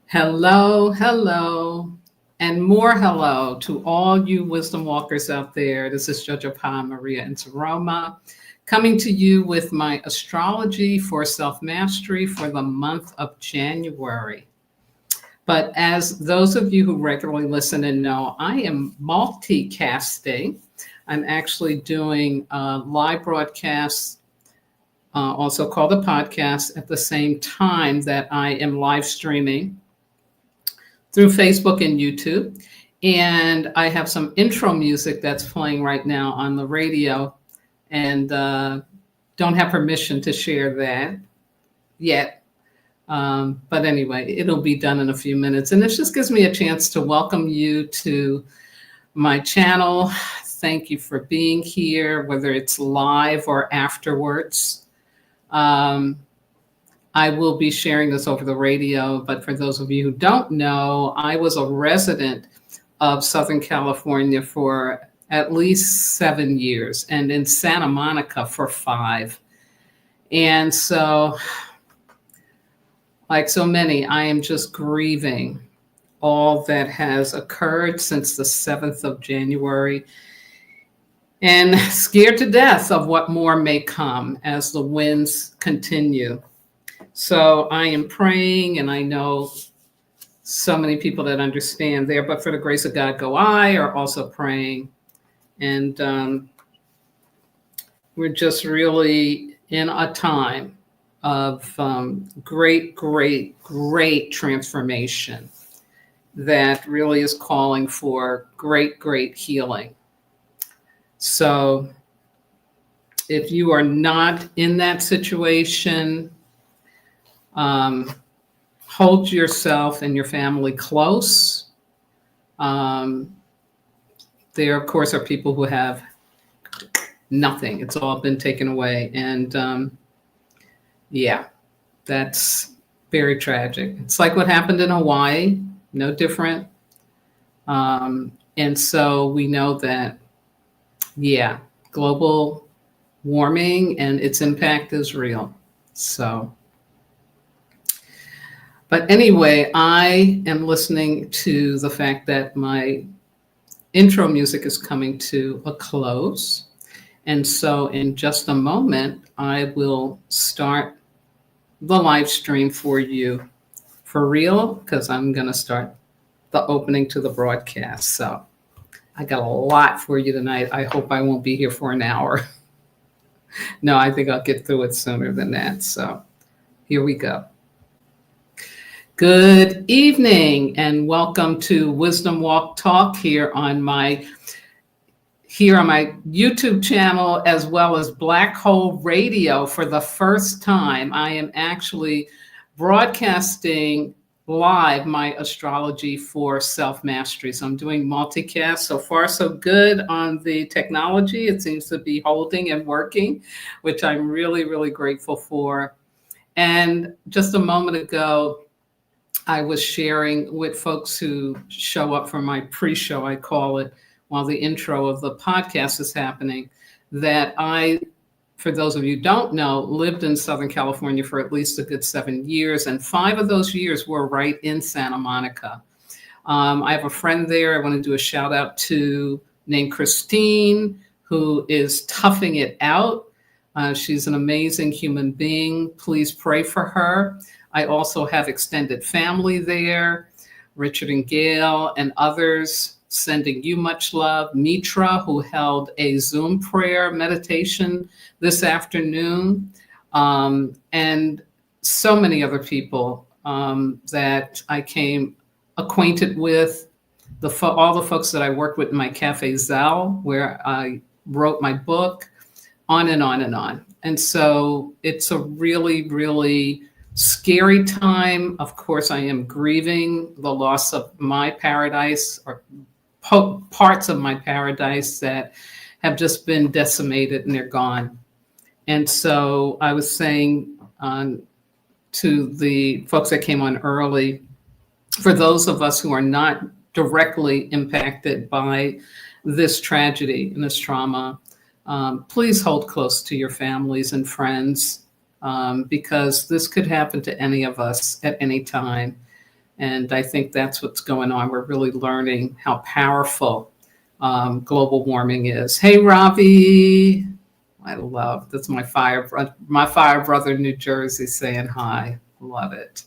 Hello, hello, and more hello to all you wisdom walkers out there. This is Jojopah, Maria, and Roma, coming to you with my astrology for self-mastery for the month of January. But as those of you who regularly listen and know, I am multicasting. I'm actually doing live broadcasts, also called a podcast, at the same time that I am live streaming through Facebook and YouTube. And I have some intro music that's playing right now on the radio, and don't have permission to share that yet. But anyway, it'll be done in a few minutes. And this just gives me a chance to welcome you to my channel. Thank you for being here, whether it's live or afterwards. I will be sharing this over the radio, but for those of you who don't know, I was a resident of Southern California for at least 7 years and in Santa Monica for 5. And so, like so many, I am just grieving all that has occurred since the 7th of January and scared to death of what more may come as the winds continue. So I am praying, and I know so many people that understand there, but for the grace of God go I, are also praying. And we're just really in a time of great transformation that really is calling for great healing. So if you are not in that situation, hold yourself and your family close. There, of course, are people who have nothing. It's all been taken away. And yeah, that's very tragic. It's like what happened in Hawaii, no different. And so we know that, yeah, global warming and its impact is real. So. But anyway, I am listening to the fact that my intro music is coming to a close. And so in just a moment, I will start the live stream for you for real, because I'm going to start the opening to the broadcast. So I got a lot for you tonight. I hope I won't be here for an hour. No, I think I'll get through it sooner than that. So here we go. Good evening and welcome to Wisdom Walk Talk here on my YouTube channel, as well as Black Hole Radio. For the first time, I am actually broadcasting live my astrology for self-mastery. So I'm doing multicast. So far, so good on the technology. It seems to be holding and working, which I'm really grateful for. And just a moment ago, I was sharing with folks who show up for my pre-show, I call it, while the intro of the podcast is happening, that I, for those of you who don't know, lived in Southern California for at least a good 7 years, and 5 of those years were right in Santa Monica. I have a friend there I want to do a shout out to named Christine, who is toughing it out. She's an amazing human being. Please pray for her. I also have extended family there, Richard and Gail and others, sending you much love. Mitra, who held a Zoom prayer meditation this afternoon, and so many other people that I came acquainted with, all the folks that I worked with in my Cafe Zell, where I wrote my book, on and on and on. And so it's a really scary time. Of course, I am grieving the loss of my paradise, or parts of my paradise that have just been decimated and they're gone. And so I was saying to the folks that came on early, for those of us who are not directly impacted by this tragedy and this trauma, please hold close to your families and friends. Because this could happen to any of us at any time. And I think that's what's going on. We're really learning how powerful global warming is. Hey, Ravi. That's my fire brother in New Jersey saying hi. Love it.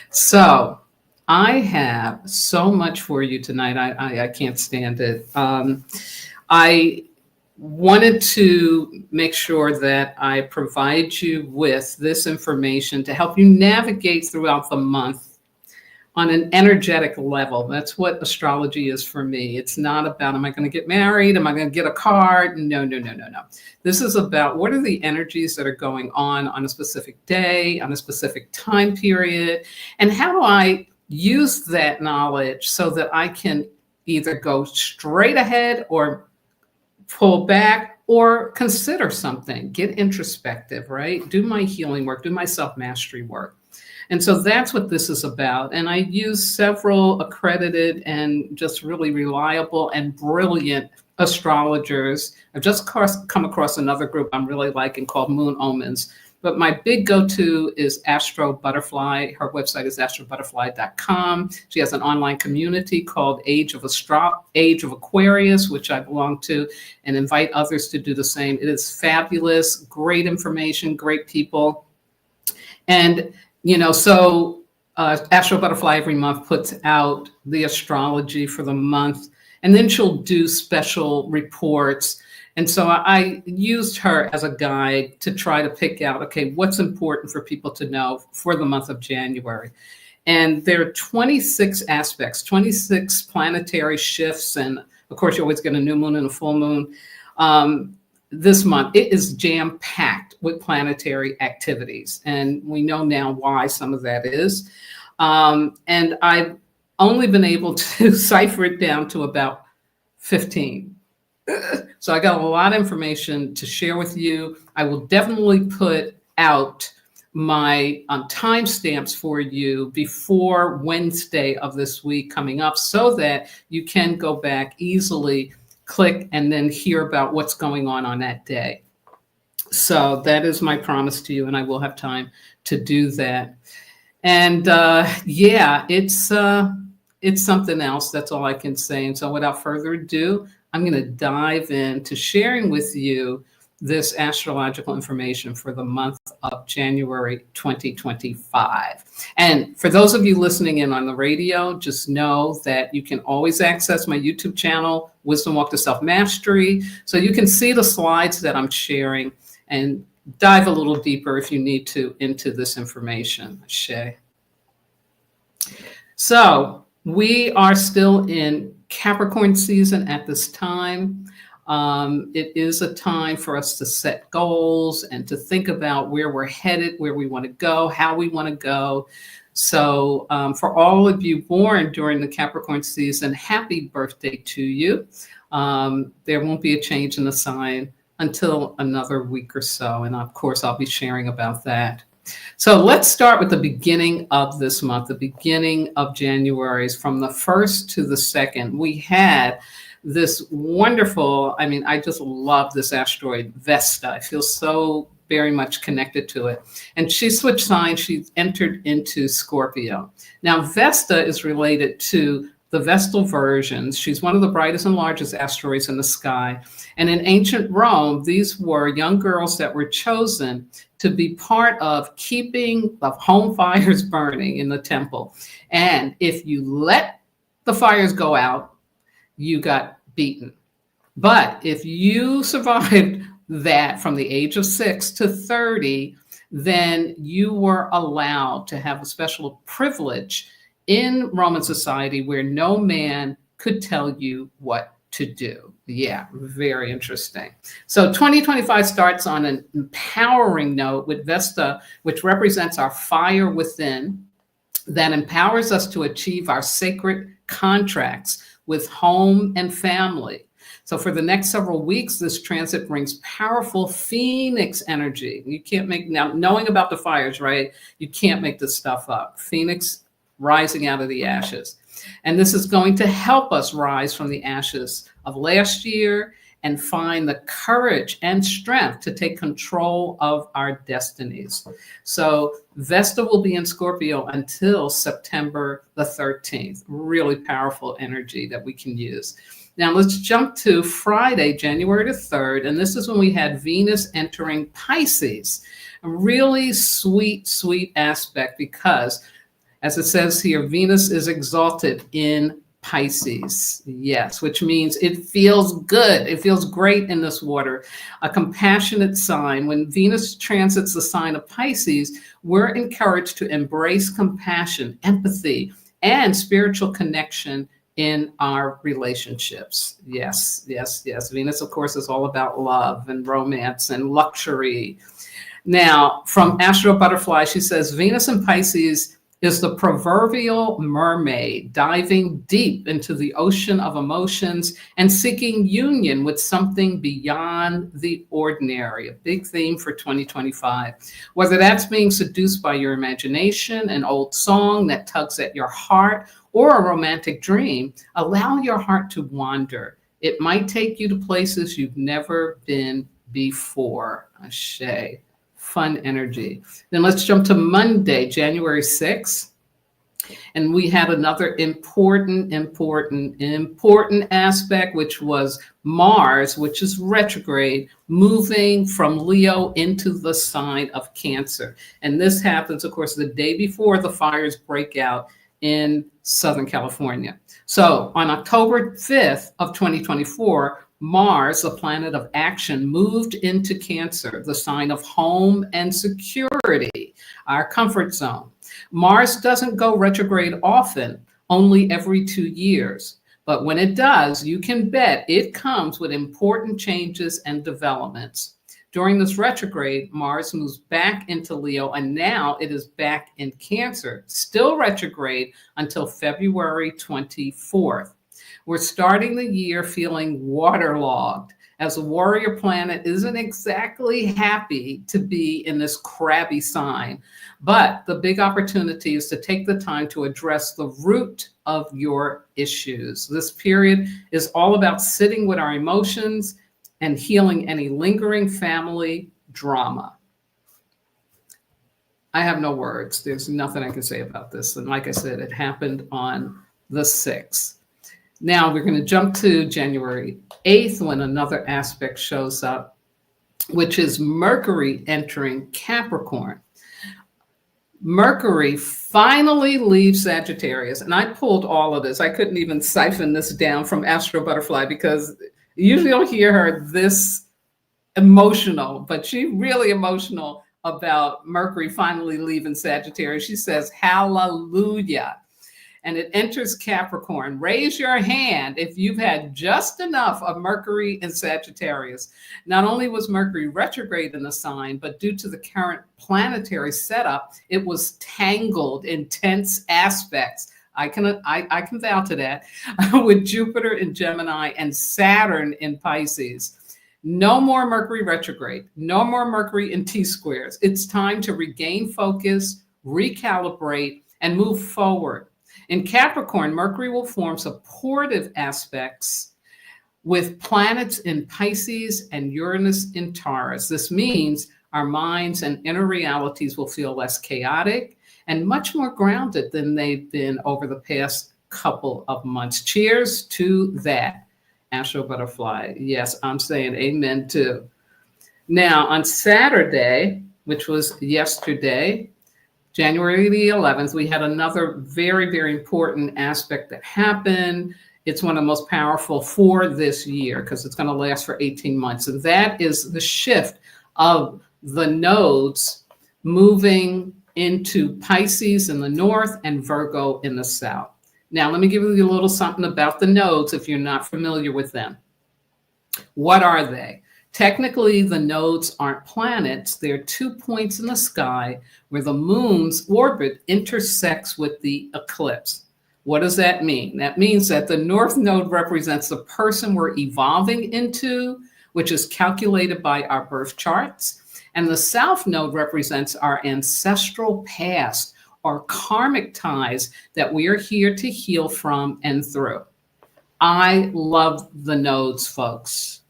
So I have so much for you tonight. I can't stand it. I wanted to make sure that I provide you with this information to help you navigate throughout the month on an energetic level. That's what astrology is for me. It's not about, am I going to get married? Am I going to get a car? No. This is about what are the energies that are going on a specific day, on a specific time period, and how do I use that knowledge so that I can either go straight ahead or pull back or consider something, get introspective, right? Do my healing work, do my self-mastery work. And so that's what this is about. And I use several accredited and just really reliable and brilliant astrologers. I've just come across another group I'm really liking called Moon Omens. But my big go-to is Astro Butterfly. Her website is astrobutterfly.com. She has an online community called Age of Aquarius, which I belong to, and invite others to do the same. It is fabulous, great information, great people. And so Astro Butterfly every month puts out the astrology for the month, and then she'll do special reports. And so I used her as a guide to try to pick out, okay, what's important for people to know for the month of January. And there are 26 aspects, 26 planetary shifts. And of course, you always get a new moon and a full moon. This month, it is jam-packed with planetary activities. And we know now why some of that is. And I've only been able to cipher it down to about 15. So I got a lot of information to share with you. I will definitely put out my timestamps for you before Wednesday of this week coming up so that you can go back easily, click, and then hear about what's going on that day. So that is my promise to you, and I will have time to do that. And it's something else. That's all I can say. And so without further ado, I'm going to dive into sharing with you this astrological information for the month of January 2025. And for those of you listening in on the radio, just know that you can always access my YouTube channel, Wisdom Walk to Self-Mastery, so you can see the slides that I'm sharing and dive a little deeper if you need to into this information. Shay. So we are still in Capricorn season at this time. It is a time for us to set goals and to think about where we're headed, where we want to go, how we want to go. So for all of you born during the Capricorn season, happy birthday to you. There won't be a change in the sign until another week or so. And of course, I'll be sharing about that. So let's start with the beginning of this month, the beginning of January. From the 1st to the 2nd, we had this wonderful, I just love this asteroid, Vesta. I feel so very much connected to it. And she switched signs. She entered into Scorpio. Now, Vesta is related to the Vestal versions. She's one of the brightest and largest asteroids in the sky. And in ancient Rome, these were young girls that were chosen to be part of keeping the home fires burning in the temple. And if you let the fires go out, you got beaten. But if you survived that from the age of 6 to 30, then you were allowed to have a special privilege in Roman society where no man could tell you what to do. Yeah, very interesting. So 2025 starts on an empowering note with Vesta, which represents our fire within that empowers us to achieve our sacred contracts with home and family. So for the next several weeks, this transit brings powerful Phoenix energy. You can't make, now knowing about the fires, right? You can't make this stuff up. Phoenix rising out of the ashes. And this is going to help us rise from the ashes of last year and find the courage and strength to take control of our destinies. So Vesta will be in Scorpio until September the 13th. Really powerful energy that we can use. Now let's jump to Friday, January the 3rd. And this is when we had Venus entering Pisces. A really sweet, sweet aspect because, as it says here, Venus is exalted in Pisces. Yes, which means it feels good. It feels great in this water. A compassionate sign. When Venus transits the sign of Pisces, we're encouraged to embrace compassion, empathy, and spiritual connection in our relationships. Yes, yes, yes. Venus, of course, is all about love and romance and luxury. Now, from Astro Butterfly, she says, Venus in Pisces is the proverbial mermaid diving deep into the ocean of emotions and seeking union with something beyond the ordinary. A big theme for 2025. Whether that's being seduced by your imagination, an old song that tugs at your heart, or a romantic dream, allow your heart to wander. It might take you to places you've never been before. Ashe. Fun energy. Then let's jump to Monday, January 6th. And we had another important aspect, which was Mars, which is retrograde, moving from Leo into the sign of Cancer. And this happens, of course, the day before the fires break out in Southern California. So on October 5th of 2024, Mars, the planet of action, moved into Cancer, the sign of home and security, our comfort zone. Mars doesn't go retrograde often, only every 2 years. But when it does, you can bet it comes with important changes and developments. During this retrograde, Mars moves back into Leo, and now it is back in Cancer, still retrograde until February 24th. We're starting the year feeling waterlogged, as a warrior planet isn't exactly happy to be in this crabby sign. But the big opportunity is to take the time to address the root of your issues. This period is all about sitting with our emotions and healing any lingering family drama. I have no words. There's nothing I can say about this. And like I said, it happened on the 6th. Now we're going to jump to January 8th when another aspect shows up, which is Mercury entering Capricorn. Mercury finally leaves Sagittarius. And I pulled all of this. I couldn't even siphon this down from Astro Butterfly because you usually don't hear her this emotional, but she's really emotional about Mercury finally leaving Sagittarius. She says, hallelujah. And it enters Capricorn. Raise your hand if you've had just enough of Mercury in Sagittarius. Not only was Mercury retrograde in the sign, but due to the current planetary setup, it was tangled in tense aspects. I can vouch to that, with Jupiter in Gemini and Saturn in Pisces. No more Mercury retrograde, no more Mercury in T-squares. It's time to regain focus, recalibrate, and move forward. In Capricorn, Mercury will form supportive aspects with planets in Pisces and Uranus in Taurus. This means our minds and inner realities will feel less chaotic and much more grounded than they've been over the past couple of months. Cheers to that, Astro Butterfly. Yes, I'm saying amen too. Now, on Saturday, which was yesterday, January the 11th, we had another very, very important aspect that happened. It's one of the most powerful for this year because it's going to last for 18 months. And that is the shift of the nodes moving into Pisces in the north and Virgo in the south. Now, let me give you a little something about the nodes if you're not familiar with them. What are they? Technically, the nodes aren't planets. They're 2 points in the sky where the moon's orbit intersects with the eclipse. What does that mean? That means that the north node represents the person we're evolving into, which is calculated by our birth charts. And the south node represents our ancestral past or karmic ties that we are here to heal from and through. I love the nodes, folks.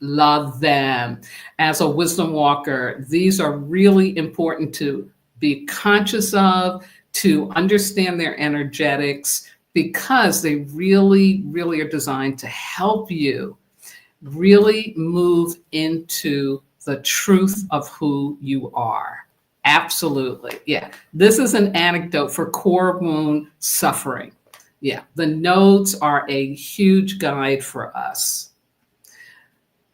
love them. As a wisdom walker, these are really important to be conscious of, to understand their energetics, because they really, really are designed to help you really move into the truth of who you are. Absolutely. Yeah. This is an anecdote for core wound suffering. Yeah. The nodes are a huge guide for us.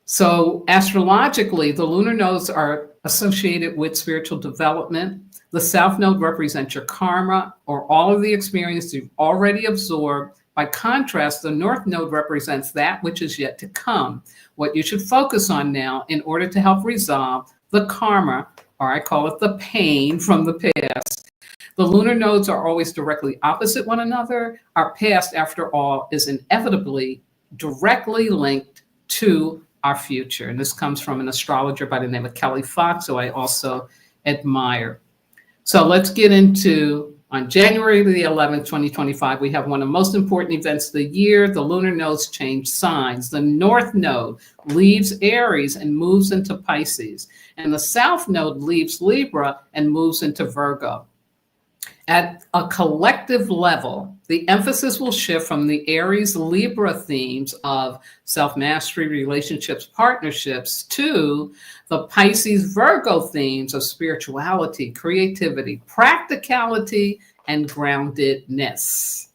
So astrologically, the lunar nodes are associated with spiritual development. The south node represents your karma, or all of the experience you've already absorbed. By contrast, the north node represents that which is yet to come, what you should focus on now in order to help resolve the karma, or I call it the pain from the past. The lunar nodes are always directly opposite one another. Our past, after all, is inevitably directly linked to our future. And this comes from an astrologer by the name of Kelly Fox, who I also admire. So let's get into, on January the 11th, 2025, we have one of the most important events of the year. The lunar nodes change signs. The north node leaves Aries and moves into Pisces, and the south node leaves Libra and moves into Virgo. At a collective level, the emphasis will shift from the Aries Libra themes of self-mastery, relationships, partnerships, to the Pisces Virgo themes of spirituality, creativity, practicality, and groundedness.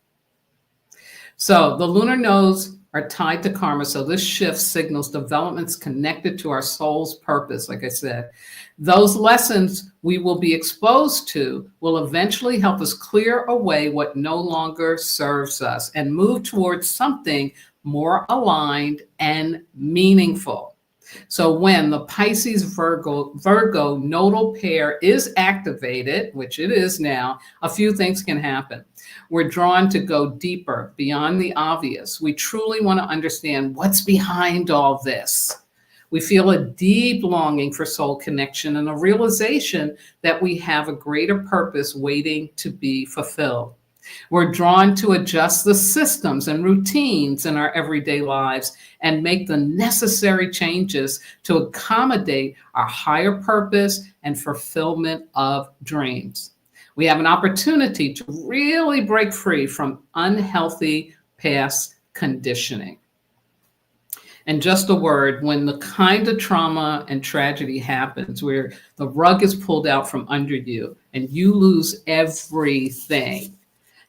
So the lunar nodes are tied to karma. So this shift signals developments connected to our soul's purpose. Like I said, those lessons we will be exposed to will eventually help us clear away what no longer serves us and move towards something more aligned and meaningful. So when the Pisces Virgo nodal pair is activated, which it is now, a few things can happen. We're drawn to go deeper beyond the obvious. We truly want to understand what's behind all this. We feel a deep longing for soul connection and a realization that we have a greater purpose waiting to be fulfilled. We're drawn to adjust the systems and routines in our everyday lives and make the necessary changes to accommodate our higher purpose and fulfillment of dreams. We have an opportunity to really break free from unhealthy past conditioning. And just a word, when the kind of trauma and tragedy happens where the rug is pulled out from under you and you lose everything,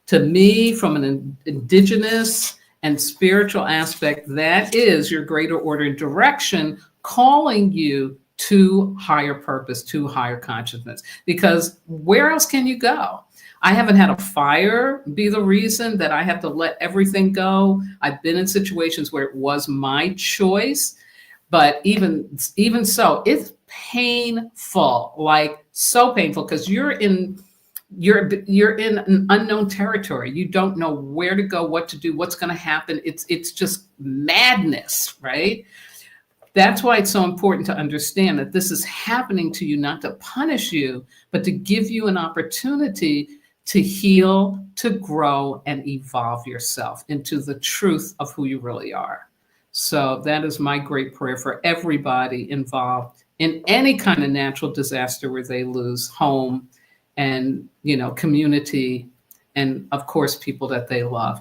to me, from an indigenous and spiritual aspect, that is your greater order and direction calling you to higher purpose, to higher consciousness. Because where else can you go? I haven't had a fire be the reason that I have to let everything go. I've been in situations where it was my choice, but even so, it's painful, like so painful, because you're in an unknown territory. You don't know where to go, what to do, what's going to happen. It's just madness, right? That's why it's so important to understand that this is happening to you, not to punish you, but to give you an opportunity to heal, to grow, and evolve yourself into the truth of who you really are. So that is my great prayer for everybody involved in any kind of natural disaster where they lose home and, community, and of course, people that they love.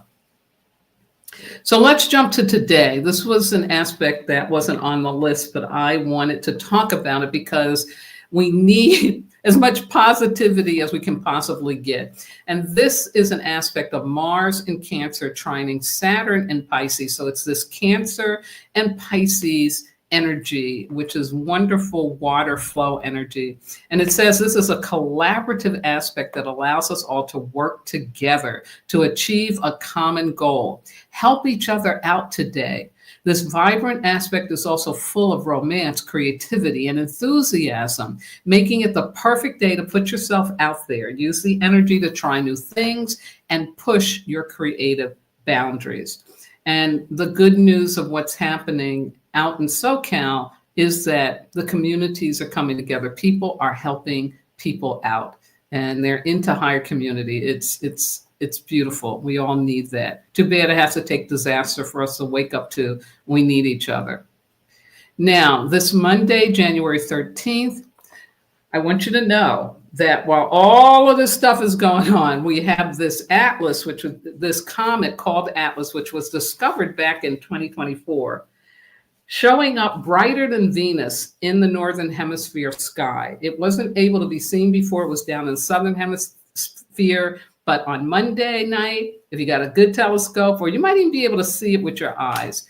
So let's jump to today. This was an aspect that wasn't on the list, but I wanted to talk about it because we need as much positivity as we can possibly get. And this is an aspect of Mars in Cancer trining Saturn in Pisces. So it's this Cancer and Pisces energy, which is wonderful water flow energy. And it says this is a collaborative aspect that allows us all to work together to achieve a common goal. Help each other out today. This vibrant aspect is also full of romance, creativity, and enthusiasm, making it the perfect day to put yourself out there. Use the energy to try new things and push your creative boundaries. And the good news of what's happening out in SoCal is that the communities are coming together. People are helping people out, and they're into higher community. It's beautiful. We all need that. Too bad it has to take disaster for us to wake up to we need each other. Now, this Monday, January 13th, I want you to know that while all of this stuff is going on, we have this Atlas, which was this comet called Atlas, which was discovered back in 2024, showing up brighter than Venus in the northern hemisphere sky. It wasn't able to be seen before. It was down in the southern hemisphere, but on Monday night, if you got a good telescope, or you might even be able to see it with your eyes.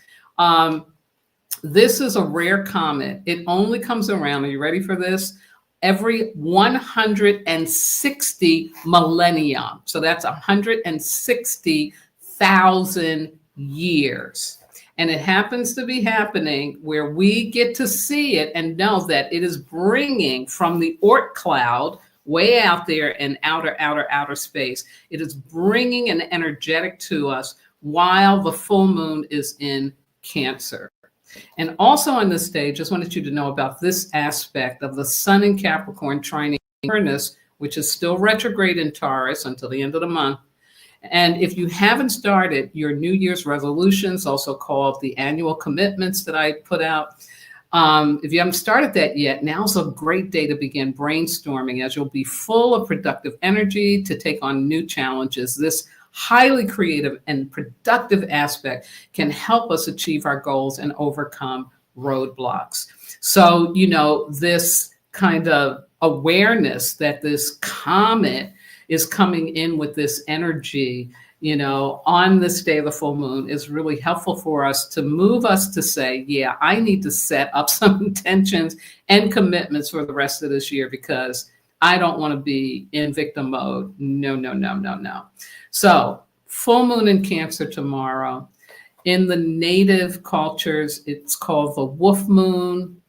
This is a rare comet. It only comes around, are you ready for this? Every 160 millennia. So that's 160,000 years. And it happens to be happening where we get to see it and know that it is bringing from the Oort cloud way out there in outer space. It is bringing an energetic to us while the full moon is in Cancer. And also on this stage, just wanted you to know about this aspect of the sun in Capricorn trining Uranus, which is still retrograde in Taurus until the end of the month. And if you haven't started your New Year's resolutions, also called the annual commitments that I put out, if you haven't started that yet, now's a great day to begin brainstorming, as you'll be full of productive energy to take on new challenges. This highly creative and productive aspect can help us achieve our goals and overcome roadblocks. So, you know, this kind of awareness that this comet is coming in with this energy, you know, on this day of the full moon is really helpful for us to move us to say, yeah, I need to set up some intentions and commitments for the rest of this year, because I don't want to be in victim mode. No. So full moon in Cancer tomorrow. In the native cultures, it's called the wolf moon,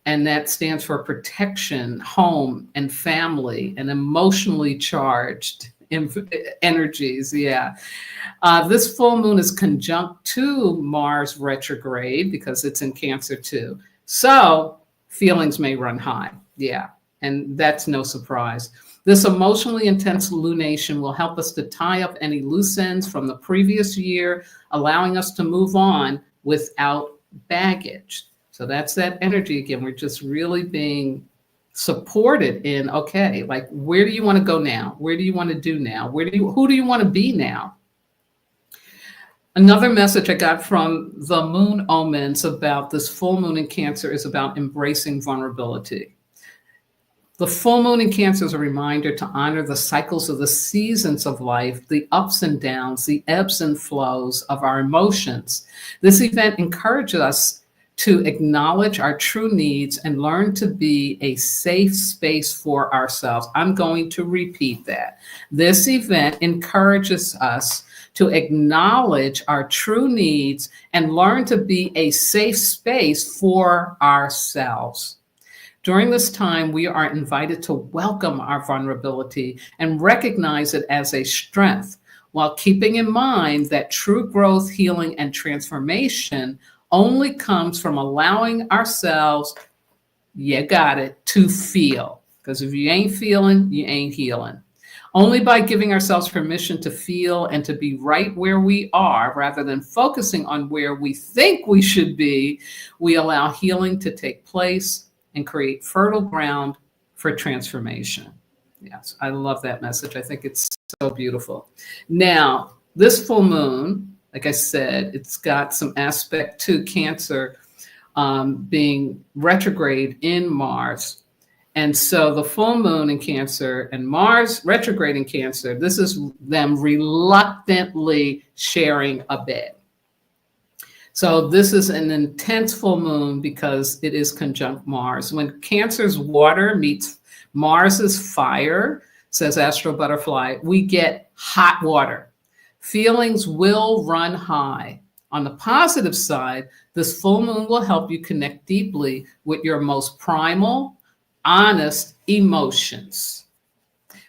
and that stands for protection, home, and family, and emotionally charged energies. Yeah. This full moon is conjunct to Mars retrograde because it's in Cancer too. So feelings may run high. Yeah. And that's no surprise. This emotionally intense lunation will help us to tie up any loose ends from the previous year, allowing us to move on without baggage. So that's that energy again. We're just really being supported in, okay, like, where do you want to go now? Where do you want to do now? Who do you want to be now? Another message I got from the moon omens about this full moon in Cancer is about embracing vulnerability. The full moon in Cancer is a reminder to honor the cycles of the seasons of life, the ups and downs, the ebbs and flows of our emotions. This event encourages us to acknowledge our true needs and learn to be a safe space for ourselves. I'm going to repeat that. This event encourages us to acknowledge our true needs and learn to be a safe space for ourselves. During this time, we are invited to welcome our vulnerability and recognize it as a strength, while keeping in mind that true growth, healing, and transformation only comes from allowing ourselves, you got it, to feel. Because if you ain't feeling, you ain't healing. Only by giving ourselves permission to feel and to be right where we are, rather than focusing on where we think we should be, we allow healing to take place and create fertile ground for transformation. Yes, I love that message. I think it's so beautiful. Now, this full moon, like I said, it's got some aspect to Cancer being retrograde in Mars. And so the full moon in Cancer and Mars retrograde in Cancer, this is them reluctantly sharing a bed. So this is an intense full moon because it is conjunct Mars. When Cancer's water meets Mars's fire, says Astro Butterfly, we get hot water. Feelings will run high. On the positive side, this full moon will help you connect deeply with your most primal, honest emotions.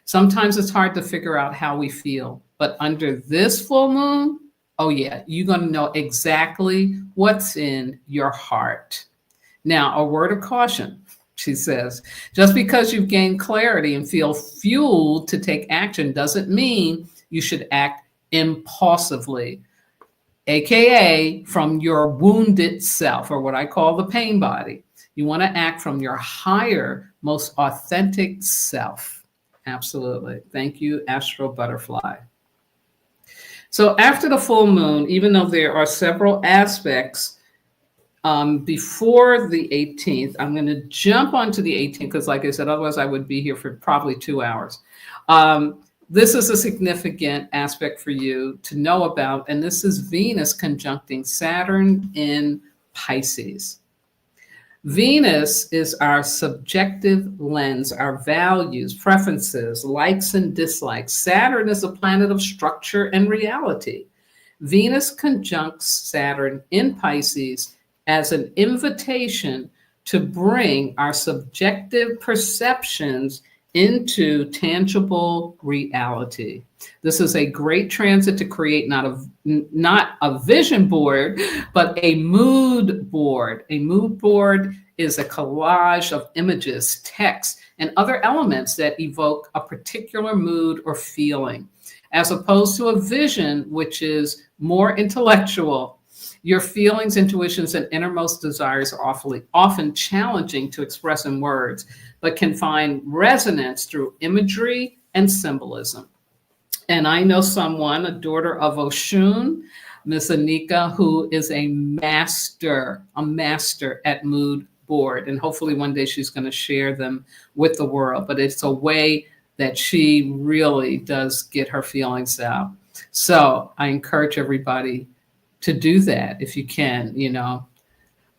Sometimes it's hard to figure out how we feel, but under this full moon, oh yeah, you're going to know exactly what's in your heart. Now, a word of caution, she says, just because you've gained clarity and feel fueled to take action doesn't mean you should act impulsively. AKA from your wounded self, or what I call the pain body. You want to act from your higher, most authentic self. Absolutely. Thank you, Astro Butterfly. So after the full moon, even though there are several aspects before the 18th, I'm going to jump onto the 18th because, like I said, otherwise I would be here for probably 2 hours. This is a significant aspect for you to know about, and this is Venus conjuncting Saturn in Pisces. Venus is our subjective lens, our values, preferences, likes and dislikes. Saturn is a planet of structure and reality. Venus conjuncts Saturn in Pisces as an invitation to bring our subjective perceptions into tangible reality. This is a great transit to create not a vision board, but a mood board. A mood board is a collage of images, text, and other elements that evoke a particular mood or feeling, as opposed to a vision, which is more intellectual. Your feelings, intuitions, and innermost desires are often challenging to express in words, but can find resonance through imagery and symbolism. And I know someone, a daughter of Oshun, Miss Anika, who is a master at mood board. And hopefully one day she's going to share them with the world. But it's a way that she really does get her feelings out. So I encourage everybody to do that if you can,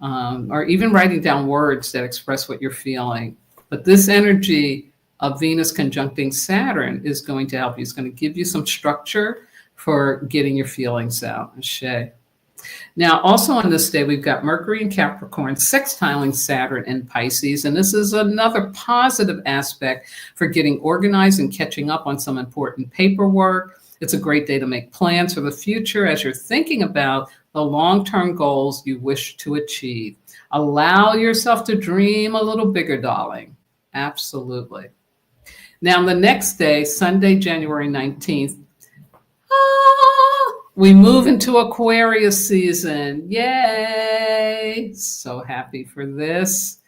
or even writing down words that express what you're feeling. But this energy of Venus conjuncting Saturn is going to help you. It's going to give you some structure for getting your feelings out. Ashe. Now, also on this day, we've got Mercury and Capricorn sextiling Saturn in Pisces. And this is another positive aspect for getting organized and catching up on some important paperwork. It's a great day to make plans for the future as you're thinking about the long-term goals you wish to achieve. Allow yourself to dream a little bigger, darling. Absolutely. Now, the next day, Sunday, January 19th, we move into Aquarius season. Yay! So happy for this.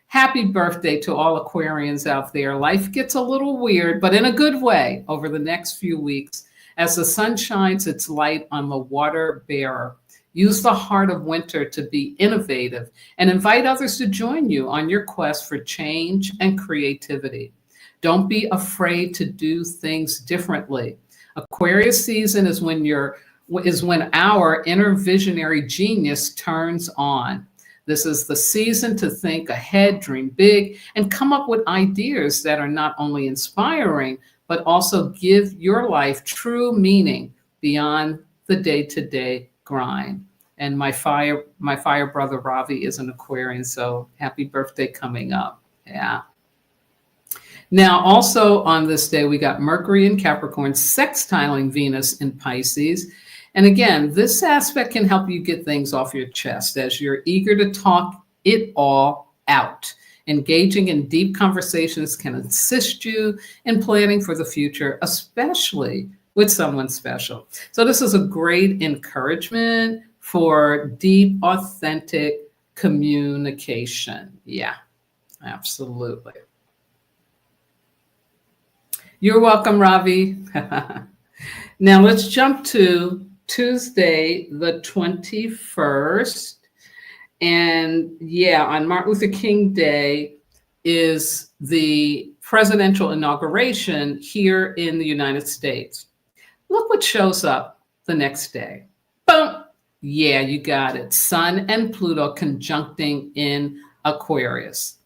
Happy birthday to all Aquarians out there. Life gets a little weird, but in a good way over the next few weeks as the sun shines its light on the water bearer. Use the heart of winter to be innovative and invite others to join you on your quest for change and creativity. Don't be afraid to do things differently. Aquarius season is when our inner visionary genius turns on. This is the season to think ahead, dream big, and come up with ideas that are not only inspiring, but also give your life true meaning beyond the day-to-day grind. And my fire brother Ravi is an Aquarian, so happy birthday coming up. Yeah. Now, also on this day, we got Mercury in Capricorn sextiling Venus in Pisces. And again, this aspect can help you get things off your chest as you're eager to talk it all out. Engaging in deep conversations can assist you in planning for the future, especially with someone special. So this is a great encouragement for deep, authentic communication. Yeah, absolutely. You're welcome, Ravi. Now let's jump to Tuesday, the 21st. And yeah, on Martin Luther King Day is the presidential inauguration here in the United States. Look what shows up the next day. Boom. Yeah, you got it. Sun and Pluto conjuncting in Aquarius.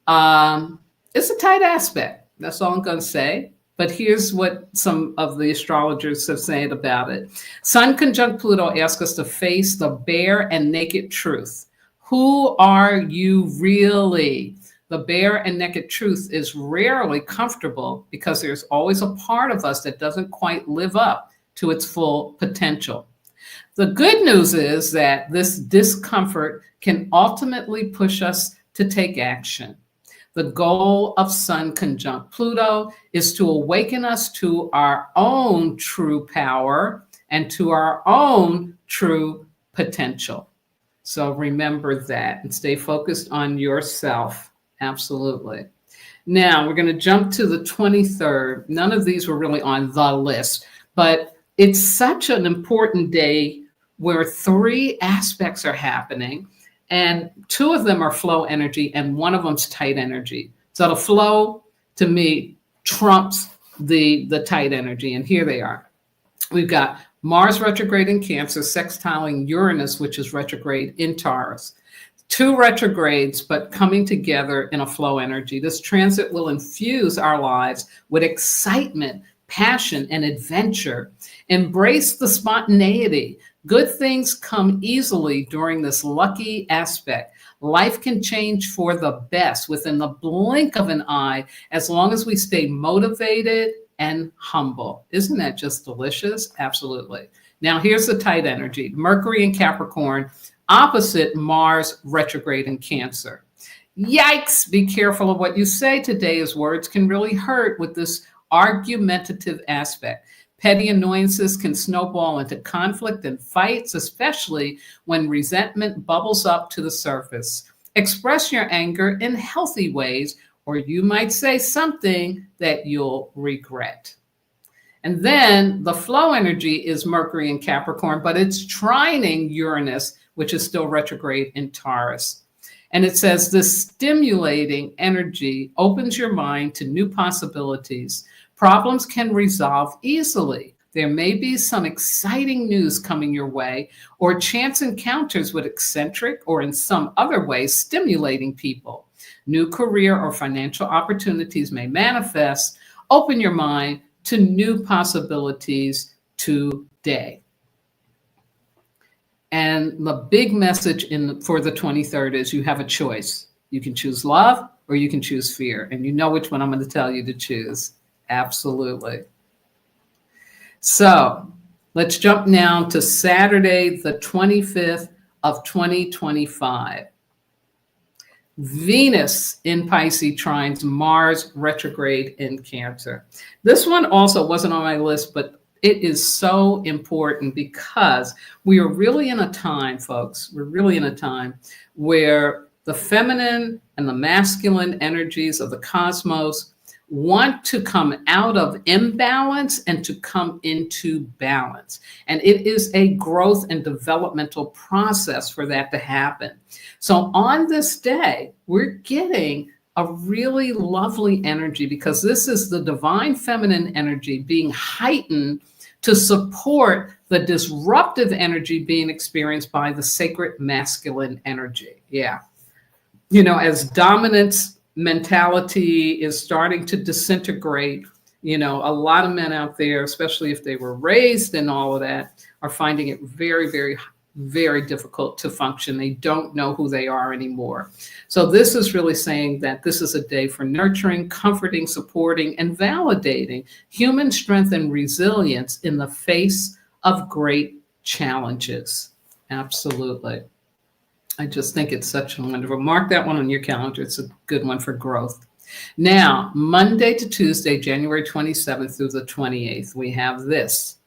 It's a tight aspect. That's all I'm going to say. But here's what some of the astrologers have said about it. Sun conjunct Pluto asks us to face the bare and naked truth. Who are you really? The bare and naked truth is rarely comfortable because there's always a part of us that doesn't quite live up to its full potential. The good news is that this discomfort can ultimately push us to take action. The goal of Sun conjunct Pluto is to awaken us to our own true power and to our own true potential. So remember that and stay focused on yourself. Absolutely. Now we're going to jump to the 23rd. None of these were really on the list, but it's such an important day where 3 aspects are happening, and 2 of them are flow energy and one of them's tight energy. So the flow, to me, trumps the tight energy, and here they are. We've got Mars retrograde in Cancer, sextiling Uranus, which is retrograde in Taurus. 2 retrogrades, but coming together in a flow energy. This transit will infuse our lives with excitement, passion, and adventure. Embrace the spontaneity. Good things come easily during this lucky aspect. Life can change for the best within the blink of an eye, as long as we stay motivated and humble. Isn't that just delicious? Absolutely. Now here's the tight energy. Mercury in Capricorn, opposite Mars retrograde in Cancer. Yikes! Be careful of what you say today, as words can really hurt with this argumentative aspect. Petty annoyances can snowball into conflict and fights, especially when resentment bubbles up to the surface. Express your anger in healthy ways, or you might say something that you'll regret. And then the flow energy is Mercury in Capricorn, but it's trining Uranus, which is still retrograde in Taurus. And it says this stimulating energy opens your mind to new possibilities. Problems can resolve easily. There may be some exciting news coming your way, or chance encounters with eccentric or in some other way stimulating people. New career or financial opportunities may manifest. Open your mind to new possibilities today. And the big message for the 23rd is you have a choice. You can choose love or you can choose fear. And you know which one I'm going to tell you to choose. Absolutely. So let's jump now to Saturday, the 25th of 2025. Venus in Pisces trines Mars retrograde in Cancer. This one also wasn't on my list, but it is so important because we are really in a time, folks, we're really in a time where the feminine and the masculine energies of the cosmos want to come out of imbalance and to come into balance. And it is a growth and developmental process for that to happen. So on this day, we're getting a really lovely energy because this is the divine feminine energy being heightened to support the disruptive energy being experienced by the sacred masculine energy. Yeah. You know, as dominance mentality is starting to disintegrate, you know, a lot of men out there, especially if they were raised and all of that, are finding it very, very, very difficult to function. They don't know who they are anymore. So this is really saying that this is a day for nurturing, comforting, supporting, and validating human strength and resilience in the face of great challenges. Absolutely. I just think it's such a wonderful. Mark that one on your calendar. It's a good one for growth. Now, Monday to Tuesday, January 27th through the 28th, we have this.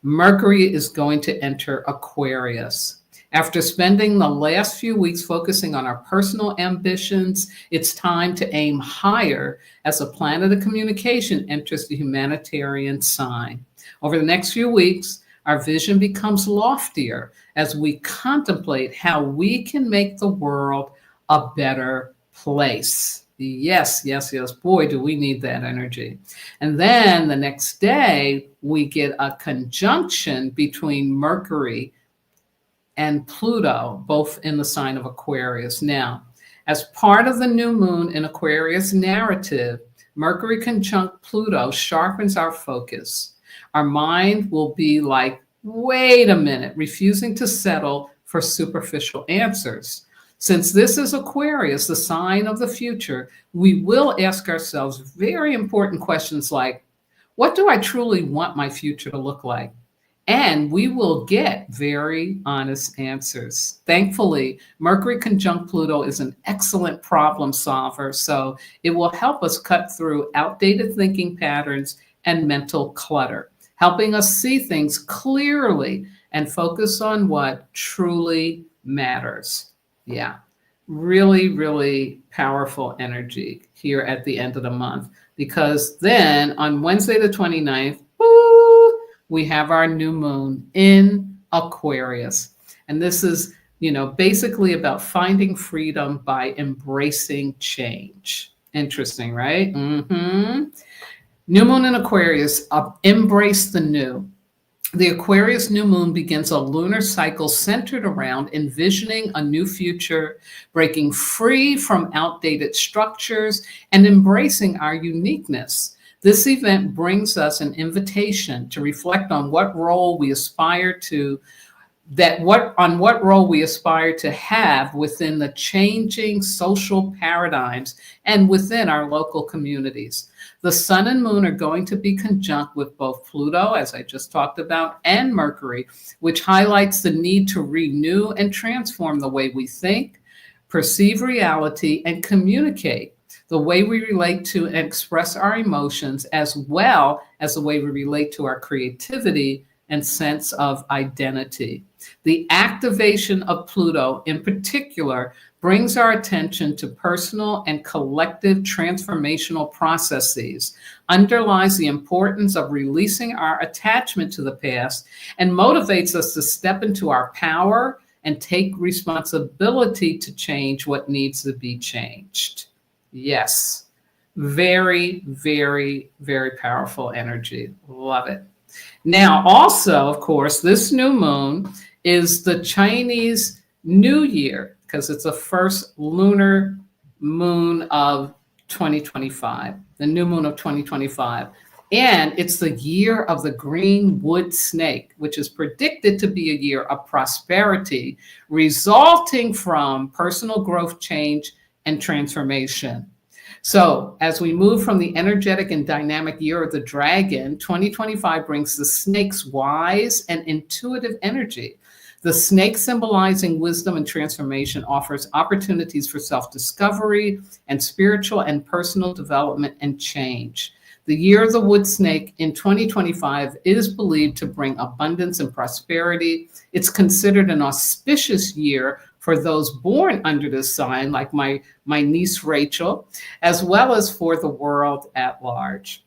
Mercury is going to enter Aquarius. After spending the last few weeks focusing on our personal ambitions, it's time to aim higher as the planet of communication enters the humanitarian sign. Over the next few weeks, our vision becomes loftier as we contemplate how we can make the world a better place. Yes, yes, yes. Boy, do we need that energy. And then the next day, we get a conjunction between Mercury and Pluto, both in the sign of Aquarius. Now, as part of the new moon in Aquarius narrative, Mercury conjunct Pluto sharpens our focus. Our mind will be like, wait a minute, refusing to settle for superficial answers. Since this is Aquarius, the sign of the future, we will ask ourselves very important questions like, what do I truly want my future to look like? And we will get very honest answers. Thankfully, Mercury conjunct Pluto is an excellent problem solver, so it will help us cut through outdated thinking patterns and mental clutter, helping us see things clearly and focus on what truly matters. Yeah, really, really powerful energy here at the end of the month, because then on Wednesday, the 29th, woo, we have our new moon in Aquarius. And this is, basically about finding freedom by embracing change. Interesting, right? New moon in Aquarius, embrace the new. The Aquarius new moon begins a lunar cycle centered around envisioning a new future, breaking free from outdated structures, and embracing our uniqueness. This event brings us an invitation to reflect on what role we aspire to have within the changing social paradigms and within our local communities. The sun and moon are going to be conjunct with both Pluto, as I just talked about, and Mercury, which highlights the need to renew and transform the way we think, perceive reality, and communicate, the way we relate to and express our emotions, as well as the way we relate to our creativity and sense of identity. The activation of Pluto in particular brings our attention to personal and collective transformational processes, underlies the importance of releasing our attachment to the past, and motivates us to step into our power and take responsibility to change what needs to be changed. Yes, very, very, very powerful energy. Love it. Now, also, of course, this new moon is the Chinese New Year, because it's the first lunar moon of 2025, the new moon of 2025. And it's the year of the green wood snake, which is predicted to be a year of prosperity, resulting from personal growth, change, and transformation. So as we move from the energetic and dynamic year of the dragon, 2025 brings the snake's wise and intuitive energy. The snake, symbolizing wisdom and transformation, offers opportunities for self-discovery and spiritual and personal development and change. The year of the wood snake in 2025 is believed to bring abundance and prosperity. It's considered an auspicious year for those born under this sign, like my niece Rachel, as well as for the world at large.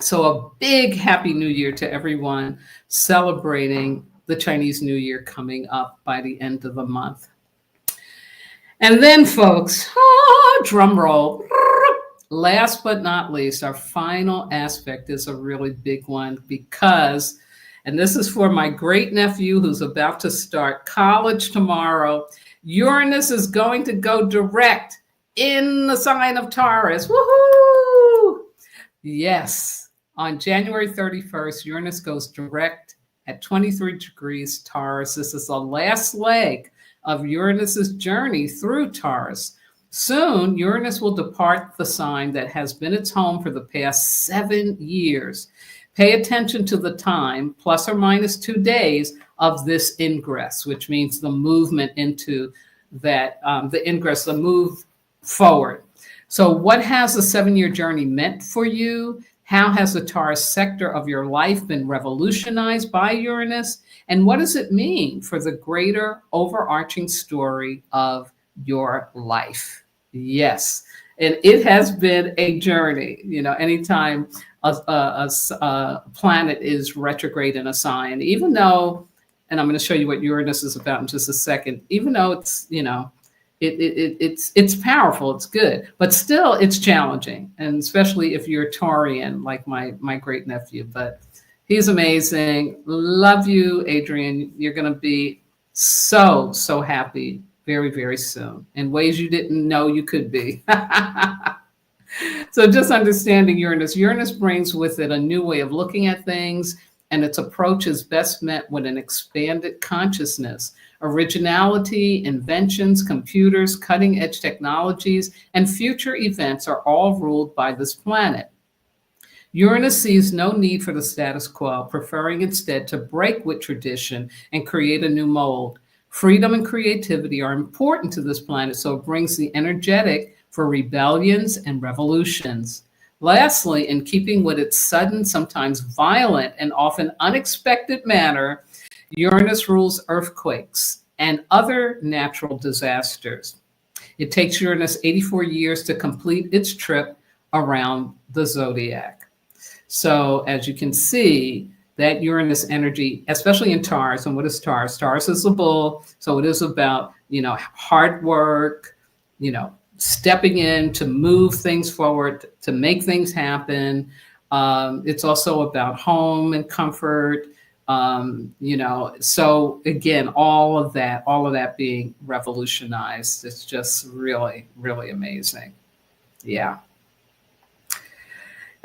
So a big happy new year to everyone celebrating the Chinese New Year coming up by the end of the month. And then, folks, drum roll. Last but not least, our final aspect is a really big one because, and this is for my great nephew who's about to start college tomorrow, Uranus is going to go direct in the sign of Taurus. Woohoo! Yes, on January 31st, Uranus goes direct at 23 degrees Taurus. This is the last leg of Uranus's journey through Taurus. Soon, Uranus will depart the sign that has been its home for the past 7 years. Pay attention to the time, plus or minus 2 days, of this ingress, which means the movement into that, the ingress, the move forward. So what has the 7-year journey meant for you? How has the Taurus sector of your life been revolutionized by Uranus? And what does it mean for the greater overarching story of your life? Yes, and it has been a journey. You know, anytime a planet is retrograde in a sign, even though, and I'm going to show you what Uranus is about in just a second, even though it's, you know, it's powerful, it's good, but still it's challenging, and especially if you're a Taurian like my great nephew. But he's amazing. Love you, Adrian. You're going to be so happy very, very soon in ways you didn't know you could be. So just understanding Uranus. Uranus brings with it a new way of looking at things, and its approach is best met with an expanded consciousness. Originality, inventions, computers, cutting-edge technologies, and future events are all ruled by this planet. Uranus sees no need for the status quo, preferring instead to break with tradition and create a new mold. Freedom and creativity are important to this planet, so it brings the energetic for rebellions and revolutions. Lastly, in keeping with its sudden, sometimes violent, and often unexpected manner, Uranus rules earthquakes and other natural disasters. It takes Uranus 84 years to complete its trip around the zodiac. So as you can see, that Uranus energy, especially in Taurus, and what is Taurus? Taurus is the bull, so it is about, hard work, stepping in to move things forward, to make things happen. It's also about home and comfort. So again, all of that being revolutionized. It's just really, really amazing. Yeah.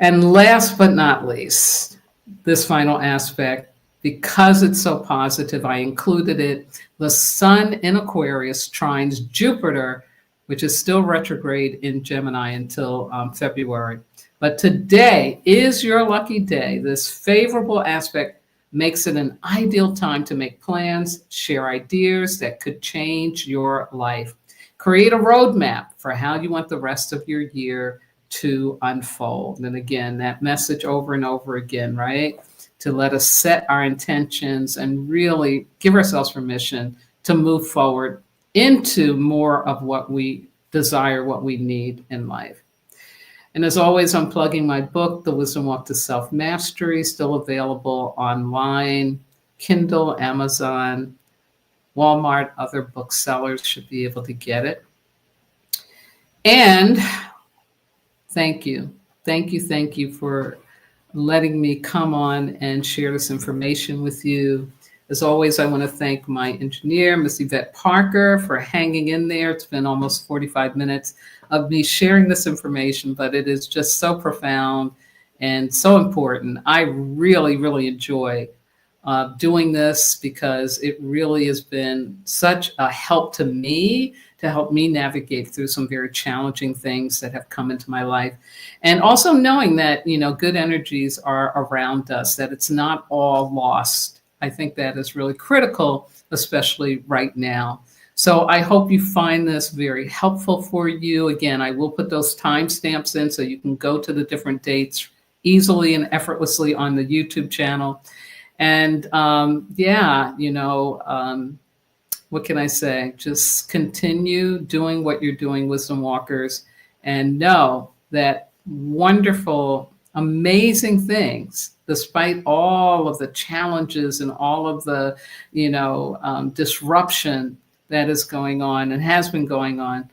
And last but not least, this final aspect, because it's so positive, I included it. The sun in Aquarius trines Jupiter, which is still retrograde in Gemini until February. But today is your lucky day. This favorable aspect makes it an ideal time to make plans, share ideas that could change your life. Create a roadmap for how you want the rest of your year to unfold. And again, that message over and over again, right? To let us set our intentions and really give ourselves permission to move forward into more of what we desire, what we need in life. And as always, I'm plugging my book, The Wisdom Walk to Self-Mastery, still available online, Kindle, Amazon, Walmart, other booksellers should be able to get it. And thank you for letting me come on and share this information with you. As always, I want to thank my engineer, Miss Yvette Parker, for hanging in there. It's been almost 45 minutes of me sharing this information, but it is just so profound and so important. I really, really enjoy doing this because it really has been such a help to me to help me navigate through some very challenging things that have come into my life. And also knowing that, good energies are around us, that it's not all lost. I think that is really critical, especially right now. So I hope you find this very helpful for you. Again, I will put those timestamps in so you can go to the different dates easily and effortlessly on the YouTube channel. And what can I say? Just continue doing what you're doing, Wisdom Walkers, and know that wonderful, amazing things, despite all of the challenges and all of the, disruption that is going on and has been going on,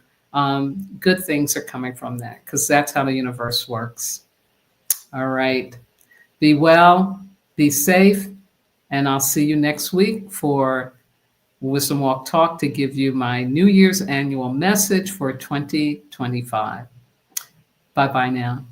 good things are coming from that, because that's how the universe works. All right. Be well, be safe, and I'll see you next week for Wisdom Walk Talk to give you my New Year's annual message for 2025. Bye-bye now.